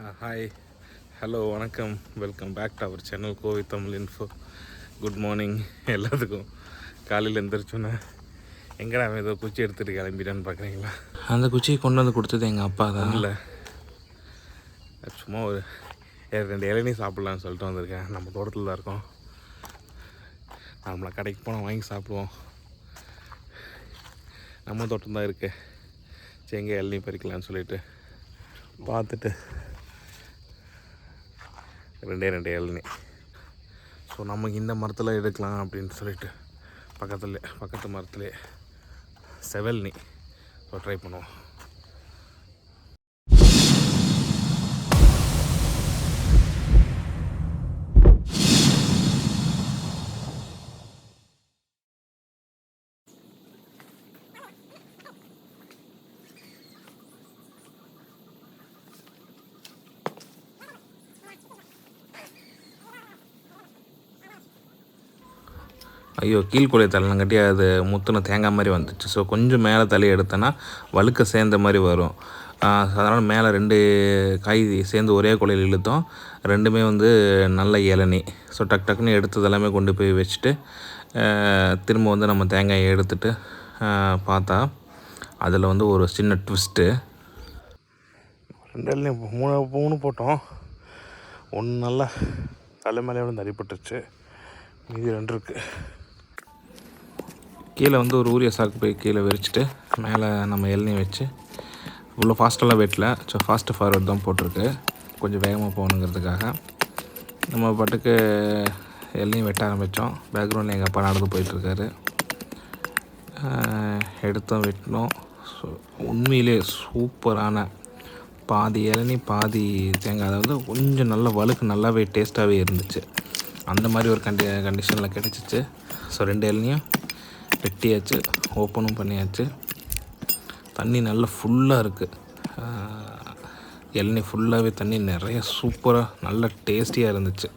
Hi, hello, வணக்கம், welcome back to our channel Kovai Tamil info. Good morning எல்லாத்துக்கும். காலையில் எழுந்திரிச்சோன்னே எங்கடா அவன் ஏதோ குச்சி எடுத்துகிட்டு கிளம்பிட்டான்னு பார்க்குறீங்களா? அந்த குச்சியை கொண்டு வந்து கொடுத்தது எங்கள் அப்பா தான். இல்லை, சும்மா ஒரு 2 இளநீ சாப்பிட்லான்னு சொல்லிட்டு வந்திருக்கேன். நம்ம தோட்டத்தில் தான் இருக்கோம். நம்மளை கடைக்கு போனால் வாங்கி சாப்பிடுவோம். நம்ம தோட்டம் தான் இருக்குது. சரி, எங்கே இளநீ பறிக்கலான்னு சொல்லிட்டு பார்த்துட்டு 2 இளநீ. ஸோ நமக்கு இந்த மரத்தில் எடுக்கலாம் அப்படின்னு சொல்லிட்டு பக்கத்து மரத்துலேயே செவல்னி. ஸோ ட்ரை பண்ணுவோம். ஐயோ, கீழ்கொலையை தள்ளனங்காட்டி அது முத்துன தேங்காய் மாதிரி வந்துச்சு. ஸோ கொஞ்சம் மேலே தள்ளி எடுத்தோன்னா வழுக்க சேர்ந்த மாதிரி வரும். அதனால் மேலே 2 காய் சேர்ந்து ஒரே கொலையில் இழுத்தோம். 2மே நல்ல இளநீ. ஸோ டக்குன்னு எடுத்தது எல்லாமே கொண்டு போய் வச்சுட்டு திரும்ப நம்ம தேங்காயை எடுத்துகிட்டு பார்த்தா அதில் ஒரு சின்ன ட்விஸ்ட்டு. 2 இளநீ 3 போட்டோம். ஒன்று நல்லா தலைமையிலே தடிப்பட்டுருச்சு. மீதி 2 இருக்குது. கீழே ஒரு ஊரிய சாக்கு போய் கீழே விரிச்சிட்டு மேலே நம்ம இளநீ வச்சு இவ்வளோ ஃபாஸ்ட்டெல்லாம் வெட்டல. ஸோ ஃபாஸ்ட்டு ஃபார்வர்ட் தான் போட்டிருக்கு, கொஞ்சம் வேகமாக போகணுங்கிறதுக்காக. நம்ம பாட்டுக்கு இளநீ வெட்ட ஆரம்பித்தோம். பேக்ரவுண்டில் எங்கள் அப்பா நடந்து போயிட்டுருக்காரு. எடுத்தோம், வெட்டினோம். ஸோ உண்மையிலே சூப்பரான பாதி இளநீ பாதி தேங்காய். அதாவது கொஞ்சம் நல்ல வழுக்கு நல்லாவே டேஸ்ட்டாகவே இருந்துச்சு. அந்த மாதிரி ஒரு கண்டிஷனில் கிடச்சிச்சு. ஸோ 2 இளநியும் வெட்டியாச்சு, ஓப்பனும் பண்ணியாச்சு. தண்ணி நல்லா ஃபுல்லாக இருக்குது. இளநீ ஃபுல்லாகவே தண்ணி நிறைய சூப்பராக நல்ல டேஸ்டியாக இருந்துச்சு.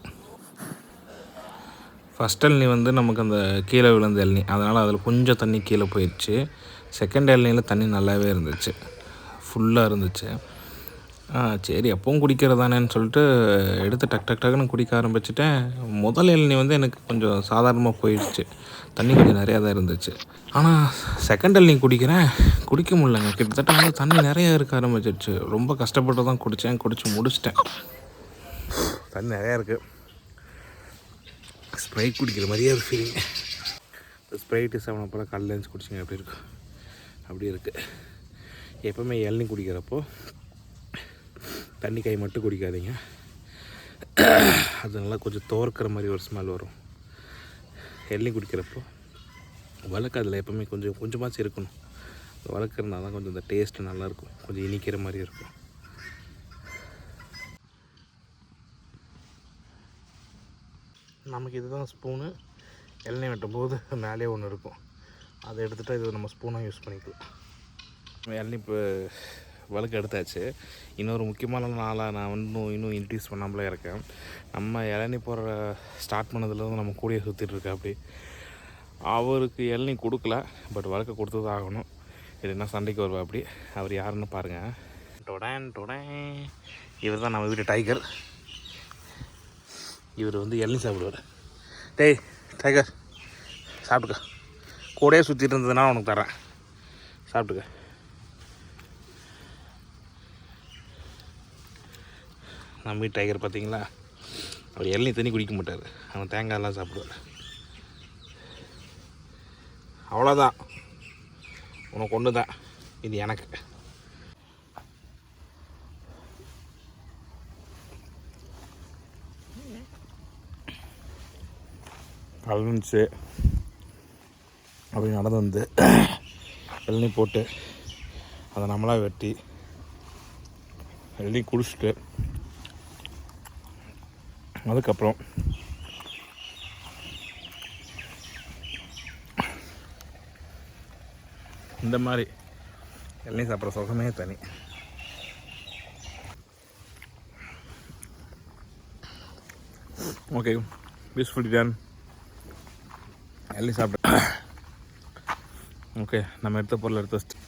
ஃபஸ்ட் இளநீ நமக்கு அந்த கீழே விழுந்த இளநீ, அதனால் அதில் கொஞ்சம் தண்ணி கீழே போயிடுச்சு. செகண்ட் இளநியில் தண்ணி நல்லாவே இருந்துச்சு, ஃபுல்லாக இருந்துச்சு. சரி, எப்பவும் குடிக்கிறதானேன்னு சொல்லிட்டு எடுத்து டக்குன்னு குடிக்க ஆரம்பிச்சிட்டேன். முதல் இளநீ எனக்கு கொஞ்சம் சாதாரணமாக போயிடுச்சு, தண்ணி கொஞ்சம் நிறையா தான் இருந்துச்சு. ஆனால் செகண்ட் இளநீ குடிக்க முடியலங்க. கிட்டத்தட்ட தண்ணி நிறையா இருக்க ஆரம்பிச்சிடுச்சு. ரொம்ப கஷ்டப்பட்டு தான் குடித்து முடிச்சிட்டேன். தண்ணி நிறையா இருக்குது. ஸ்ப்ரைட் குடிக்கிற மாதிரியே ஒரு ஃபீலிங். ஸ்ப்ரைட்டு 7 போல் காலையில் எழுந்து குடிச்சிங்க அப்படி இருக்கும். அப்படி இருக்குது. எப்போவுமே இளநீ குடிக்கிறப்போ தண்ணி கை மட்டும் குடிக்காதீங்க. அது நல்லா கொஞ்சம் தோற்கிற மாதிரி ஒரு ஸ்மெல் வரும். இளநீ குடிக்கிறப்போ வழக்கு அதில் எப்போவுமே கொஞ்சமாச்சும் இருக்கணும். வழக்கு இருந்தால் தான் கொஞ்சம் இந்த டேஸ்ட்டு நல்லாயிருக்கும், கொஞ்சம் இனிக்கிற மாதிரி இருக்கும். நமக்கு இதுதான் ஸ்பூனு. இளநீ வெட்டும் போது மேலே ஒன்று இருக்கும், அதை எடுத்துகிட்டு இது நம்ம ஸ்பூனாக யூஸ் பண்ணிக்கலாம். இளநீ இப்போ வழுக்கு எடுத்தாச்சு. இன்னொரு முக்கியமான நாளாக நான் இன்னும் இன்ட்ரடியூஸ் பண்ணாமலே இருக்கேன். நம்ம இளநீ போடுற ஸ்டார்ட் பண்ணதுலேருந்து நம்ம கூடயே சுற்றிட்டுருக்கேன். அப்படி அவருக்கு இளநீ கொடுக்கல, பட் வழுக்க கொடுத்து தான் ஆகணும். இல்லைன்னா சண்டைக்கு வருவா. அப்படி அவர் யாருன்னு பாருங்கள். டொடேன் இவர் தான் நம்ம வீட்டு டைகர். இவர் இளநீ சாப்பிடுவார். டேய் டைகர், சாப்பிட்டுக்க. கூடயே சுற்றிட்டு இருந்ததுனால உனக்கு தரேன், சாப்பிட்டுக்க. நம்ம வீட்டு டைகர் பார்த்தீங்களா, அவர் இளநீ தண்ணி குடிக்க மாட்டார், அவன் தேங்காயெல்லாம் சாப்பிடுவார். அவ்வளோதான், உனக்கு ஒன்று தான், இது எனக்கு. கலந்துச்சு அப்படி நடந்து இளநீ போட்டு அதை நம்மளாக வெட்டி இளநீ குடிச்சிட்டு அதுக்கப்புறம் இந்த மாதிரி இளநீ சாப்பிட்ற சுகமே தனி. Okay, peacefully done. இளநீ சாப்பிட்டு ஓகே, நம்ம எடுத்த பொருள் எடுத்து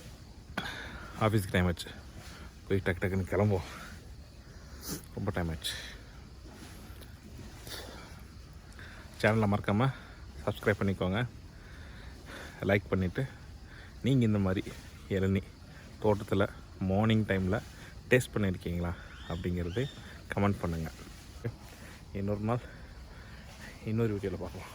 ஆஃபீஸ்க்கு டைம் ஆச்சு, போய் டக்குன்னு கிளம்புவோம். ரொம்ப டைம் ஆயிடுச்சு. சேனலை மறக்காமல் சப்ஸ்கிரைப் பண்ணிக்கோங்க, லைக் பண்ணிவிட்டு நீங்கள் இந்த மாதிரி இளநீ தோட்டத்தில் மார்னிங் டைமில் டேஸ்ட் பண்ணியிருக்கீங்களா அப்படிங்கிறது கமெண்ட் பண்ணுங்கள். இன்னொரு நாள் இன்னொரு வீடியோவில் பார்க்கலாம்.